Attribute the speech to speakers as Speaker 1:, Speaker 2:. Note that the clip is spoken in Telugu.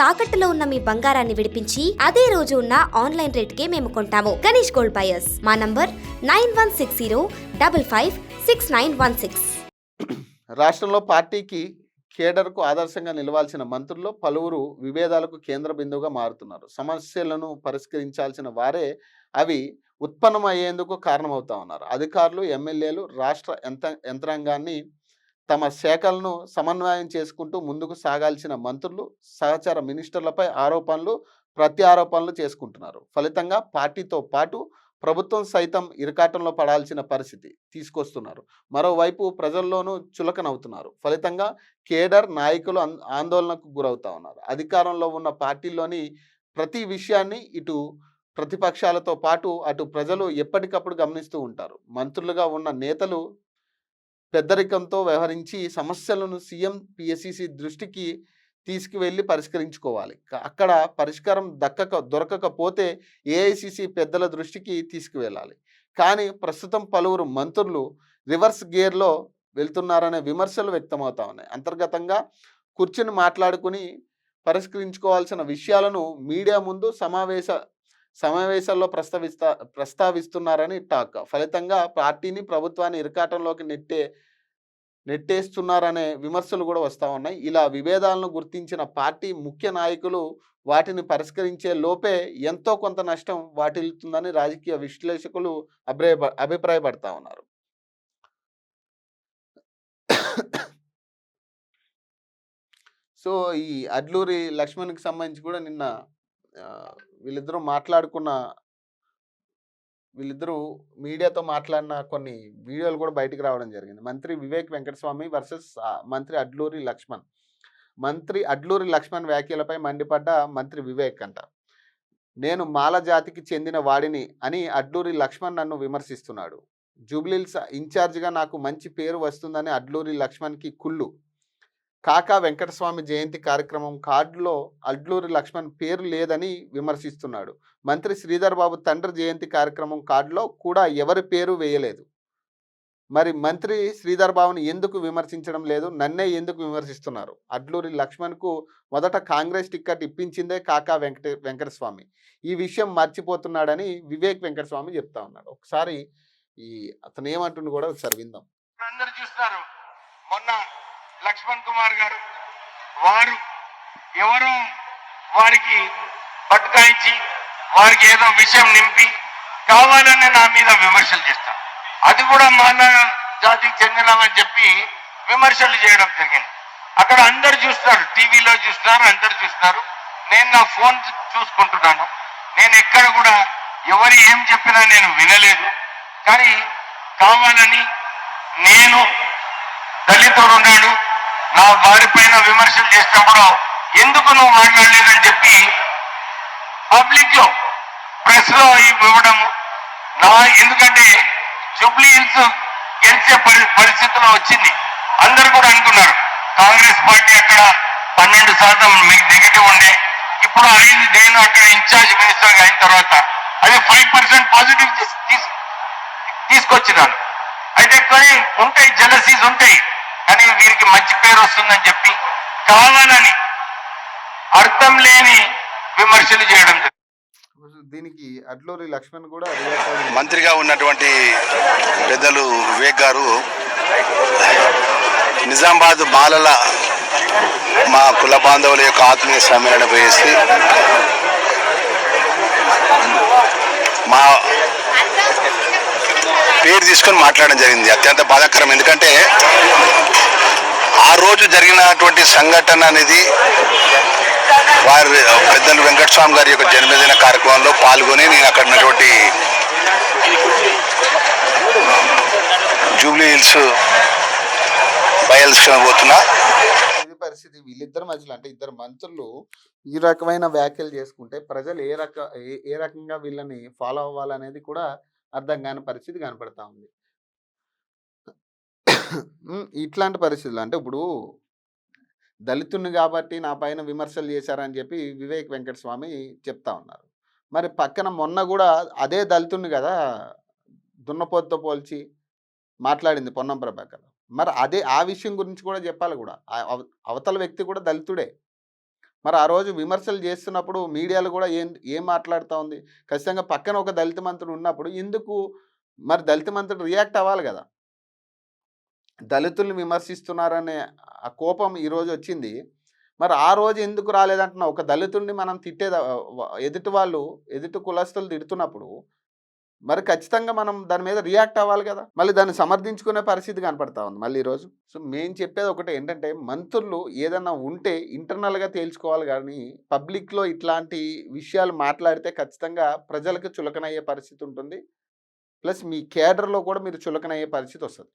Speaker 1: తాకట్టులో ఉన్న మీ బంగారాన్ని విడిపించి అదే రోజు ఉన్న ఆన్లైన్ రేటుకే మేము కొంటాము. Ganesh gold buyers. మా నంబర్ 9160556916.
Speaker 2: రాష్ట్రంలో పార్టీకి కేడర్కు ఆదర్శంగా నిలవాల్సిన మంత్రుల్లో పలువురు విభేదాలకు కేంద్ర బిందువుగా మారుతున్నారు. సమస్యలను పరిష్కరించాల్సిన వారే అవి ఉత్పన్నమయ్యేందుకు కారణమవుతా ఉన్నారు. అధికారులు, ఎమ్మెల్యేలు, రాష్ట్ర యంత్రాంగాన్ని తమ శాఖలను సమన్వయం చేసుకుంటూ ముందుకు సాగాల్సిన మంత్రులు, సహచర మినిస్టర్లపై ఆరోపణలు, ప్రత్యారోపణలు చేసుకుంటున్నారు. ఫలితంగా పార్టీతో పాటు ప్రభుత్వం సైతం ఇరకాటంలో పడాల్సిన పరిస్థితి తీసుకొస్తున్నారు. మరోవైపు ప్రజల్లోనూ చులకనవుతున్నారు. ఫలితంగా కేడర్ నాయకులు ఆందోళనకు గురవుతా ఉన్నారు. అధికారంలో ఉన్న పార్టీల్లోని ప్రతి విషయాన్ని ఇటు ప్రతిపక్షాలతో పాటు అటు ప్రజలు ఎప్పటికప్పుడు గమనిస్తూ ఉంటారు. మంత్రులుగా ఉన్న నేతలు పెద్దరికంతో వ్యవహరించి సమస్యలను సీఎం, పిఎస్సిసి దృష్టికి తీసుకువెళ్ళి పరిష్కరించుకోవాలి. అక్కడ పరిష్కారం దొరకకపోతే ఏఐసిసి పెద్దల దృష్టికి తీసుకువెళ్ళాలి. కానీ ప్రస్తుతం పలువురు మంత్రులు రివర్స్ గేర్లో వెళ్తున్నారనే విమర్శలు వ్యక్తమవుతా ఉన్నాయి. అంతర్గతంగా కూర్చుని మాట్లాడుకుని పరిష్కరించుకోవాల్సిన విషయాలను మీడియా ముందు సమావేశాల్లో ప్రస్తావిస్తున్నారని టాక్. ఫలితంగా పార్టీని, ప్రభుత్వాన్ని ఇరకాటంలోకి నెట్టేస్తున్నారనే విమర్శలు కూడా వస్తూ ఉన్నాయి. ఇలా విభేదాలను గుర్తించిన పార్టీ ముఖ్య నాయకులు వాటిని పరిష్కరించే లోపే ఎంతో కొంత నష్టం వాటిల్లుతుందని రాజకీయ విశ్లేషకులు అభిప్రాయపడతా ఉన్నారు. సో ఈ అడ్లూరి లక్ష్మణ్కి సంబంధించి కూడా నిన్న వీళ్ళిద్దరూ మీడియాతో మాట్లాడిన కొన్ని వీడియోలు కూడా బయటకు రావడం జరిగింది. మంత్రి వివేక్ వెంకటస్వామి వర్సెస్ మంత్రి అడ్లూరి లక్ష్మణ్. మంత్రి అడ్లూరి లక్ష్మణ్ వ్యాఖ్యలపై మండిపడ్డ మంత్రి వివేక్ అంట. నేను మాల జాతికి చెందిన వాడిని అని అడ్లూరి లక్ష్మణ్ నన్ను విమర్శిస్తున్నాడు. జూబ్లీహిల్స్ ఇన్ఛార్జిగా నాకు మంచి పేరు వస్తుందని అడ్లూరి లక్ష్మణ్కి కుళ్ళు. కాకా వెంకటస్వామి జయంతి కార్యక్రమం కార్డులో అడ్లూరి లక్ష్మణ్ పేరు లేదని విమర్శిస్తున్నాడు. మంత్రి శ్రీధర్ బాబు తండ్రి జయంతి కార్యక్రమం కార్డులో కూడా ఎవరి పేరు వేయలేదు. మరి మంత్రి శ్రీధర్ బాబుని ఎందుకు విమర్శించడం లేదు? నన్నే ఎందుకు విమర్శిస్తున్నారు? అడ్లూరి లక్ష్మణ్కు మొదట కాంగ్రెస్ టిక్కెట్ ఇప్పించిందే కాకా వెంకటస్వామి. ఈ విషయం మర్చిపోతున్నాడని వివేక్ వెంకటస్వామి చెప్తా ఉన్నాడు. ఒకసారి అతను ఏమంటుండు కూడా ఒకసారి విందాం.
Speaker 3: అందరూ చూస్తారు, మొన్న లక్ష్మణ్ కుమార్ గారు వారు ఎవరో వారికి పట్టుకాయించి వారికి ఏదో విషయం నింపి కావాలని నా మీద విమర్శలు చేస్తారు. అది కూడా మాల జాతికి చెందినమని చెప్పి విమర్శలు చేయడం జరిగింది. అక్కడ అందరు చూస్తారు, టీవీలో చూస్తారు, అందరు చూస్తారు. నేను నా ఫోన్ చూసుకుంటున్నాను. నేను ఎక్కడ కూడా ఎవరు ఏం చెప్పినా నేను వినలేదు. కానీ కావాలని నేను దళితుడున్నాడు, నా వారి పైన విమర్శలు చేసినప్పుడు ఎందుకు నువ్వు మాట్లాడలేదని చెప్పి పబ్లిక్ లో, ప్రెస్ లో ఇవ్వడము ఎందుకంటే జూబ్లీహిల్స్ గెలిచే పరిస్థితిలో వచ్చింది. అందరు కూడా అనుకున్నారు కాంగ్రెస్ పార్టీ అక్కడ 12% నెగిటివ్ ఉండే, ఇప్పుడు అయింది. నేను అక్కడ ఇన్ఛార్జ్ మినిస్టర్ అయిన తర్వాత అది 5% పాజిటివ్ తీసుకొచ్చినాను. అయితే కొన్ని ఉంటాయి, జెలసీస్ ఉంటాయి, కానీ వీరికి మంచి పేరు వస్తుందని చెప్పి కావాలని అర్థం లేని విమర్శలు చేయడం.
Speaker 2: దీనికి అడ్లూరి లక్ష్మణ్ కూడా
Speaker 4: మంత్రిగా ఉన్నటువంటి పెద్దలు వివేక్ గారు నిజామాబాద్ మాలల మా కుల బాంధవుల యొక్క ఆత్మీయ సమ్మేళన వేసి మా పేరు తీసుకొని మాట్లాడడం జరిగింది. అత్యంత బాధాకరం. ఎందుకంటే ఆ రోజు జరిగినటువంటి సంఘటన అనేది వారి పెద్దలు వెంకటస్వామి గారి యొక్క జన్మదిన కార్యక్రమంలో పాల్గొని నేను అక్కడ ఉన్నటువంటి జూబ్లీహిల్స్ బై ఎలక్షన్ పోతున్నా.
Speaker 2: ఇది పరిస్థితి. వీళ్ళిద్దరి మధ్యలో అంటే ఇద్దరు మంత్రులు ఈ రకమైన వ్యాఖ్యలు చేసుకుంటే ప్రజలు ఏ రకంగా వీళ్ళని ఫాలో అవ్వాలనేది కూడా అర్థం కాని పరిస్థితి కనపడతా ఉంది. ఇట్లాంటి పరిస్థితులు అంటే ఇప్పుడు దళితుని కాబట్టి నా పైన విమర్శలు చేశారని చెప్పి వివేక్ వెంకటస్వామి చెప్తా ఉన్నారు. మరి పక్కన మొన్న కూడా అదే దళితుని కదా దున్నపోతుతో పోల్చి మాట్లాడింది పొన్నం ప్రభాకర్. మరి ఆ విషయం గురించి కూడా చెప్పాలి కూడా. అవతల వ్యక్తి కూడా దళితుడే. మరి ఆ రోజు విమర్శలు చేస్తున్నప్పుడు మీడియాలో కూడా ఏం మాట్లాడుతూ ఉంది? ఖచ్చితంగా పక్కన ఒక దళిత మంత్రి ఉన్నప్పుడు ఎందుకు మరి దళిత మంత్రుడు రియాక్ట్ అవ్వాలి కదా! దళితుల్ని విమర్శిస్తున్నారనే ఆ కోపం ఈరోజు వచ్చింది. మరి ఆ రోజు ఎందుకు రాలేదంటున్నావు? ఒక దళితుడిని మనం ఎదుటి కులస్తులు తిడుతున్నప్పుడు మరి ఖచ్చితంగా మనం దాని మీద రియాక్ట్ అవ్వాలి కదా! మళ్ళీ దాన్ని సమర్థించుకునే పరిస్థితి కనపడతా ఉంది మళ్ళీ ఈరోజు. సో, మేము చెప్పేది ఒకటే ఏంటంటే, మంత్రులు ఏదన్నా ఉంటే ఇంటర్నల్‌గా తేల్చుకోవాలి గానీ, పబ్లిక్‌లో ఇట్లాంటి విషయాలు మాట్లాడితే ఖచ్చితంగా ప్రజలకు చులకనయ్యే పరిస్థితి ఉంటుంది. ప్లస్ మీ కేడర్‌లో కూడా మీరు చులకనయ్యే పరిస్థితి వస్తది.